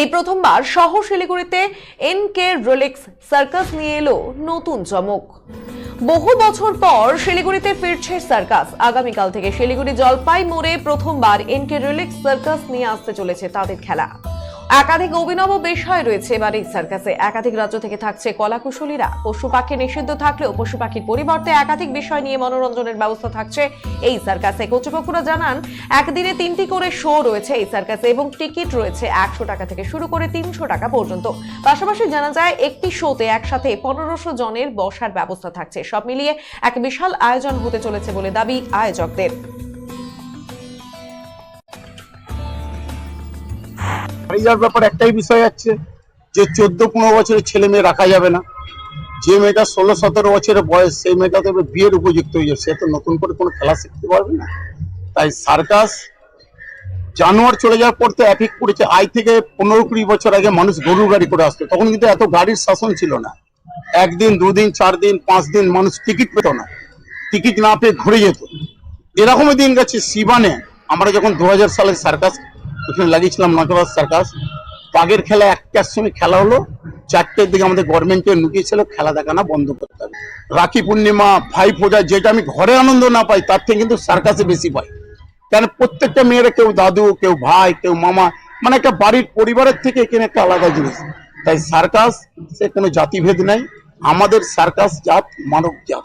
এই প্রথমবার শহর শিলিগুড়িতে এনকে রোলেক্স সার্কাস নিয়ে এলো নতুন চমক। বহু বছর পর শিলিগুড়িতে ফিরছে সার্কাস। আগামীকাল থেকে শিলিগুড়ি জলপাই মোড়ে প্রথমবার এনকে রোলেক্স সার্কাস নিয়ে আসতে চলেছে তাদের খেলা। একাধিক অভিনব বিষয় রয়েছে এবার এই সার্কাসে। একাধিক রাজ্য থেকে থাকছে কলাকুশলীরা। পশু পাখি নিষিদ্ধ থাকলেও পশু পাখির পরিবর্তে একাধিক বিষয় নিয়ে মনোরঞ্জনের ব্যবস্থা থাকছে এই সার্কাসে। কর্তৃপক্ষরা জানান, একদিনে 3টি করে শো রয়েছে এই সার্কাসে এবং টিকিট রয়েছে 100 টাকা থেকে শুরু করে 300 টাকা পর্যন্ত। পাশাপাশি জানা যায়, একটি শোতে একসাথে 1500 জনের বসার ব্যবস্থা থাকছে। সব মিলিয়ে এক বিশাল আয়োজন হতে চলেছে বলে দাবি আয়োজকদের। ব্যাপার একটাই বিষয় আছে যে 14-15 বছরের ছেলে মেয়ে রাখা যাবে না। যে মেয়েটা 16-17 বছরের বয়স, সেই মেয়েটা তো বিয়ের উপযুক্ত হয়ে যাবে, সে তো নতুন করে কোনো খেলা শিখতে পারবে না। তাই সার্কাস জানুয়ার চলে যাওয়ার পর তো এফেক্ট পড়েছে। আজ থেকে 15-20 বছর আগে মানুষ গরুর গাড়ি করে আসতো, তখন কিন্তু এত গাড়ির শাসন ছিল না। 1 দিন 2 দিন 4 দিন 5 দিন মানুষ টিকিট পেত না, টিকিট না পেয়ে ঘুরে যেত। এরকমই দিন গেছে। শিবানে আমরা যখন 2000 সালের সার্কাস ওখানে লাগিয়েছিলাম, নটরাজ সার্কাস, বাঘের খেলা 1টার সময় খেলা হলো, 4টের দিকে আমাদের গভর্নমেন্টে নুকিয়েছিল খেলা দেখানো বন্ধ করতে হবে। রাখি পূর্ণিমা, ভাই ফোঁটা, যেটা আমি ঘরে আনন্দ না পাই তার থেকে কিন্তু সার্কাসে বেশি পাই। কেন প্রত্যেকটা মেয়েরা, কেউ দাদু, কেউ ভাই, কেউ মামা, মানে একটা বাড়ির পরিবারের থেকে এখানে একটা আলাদা জিনিস। তাই সার্কাস সে কোনো জাতিভেদ নাই, আমাদের সার্কাস জাত মানব জাত।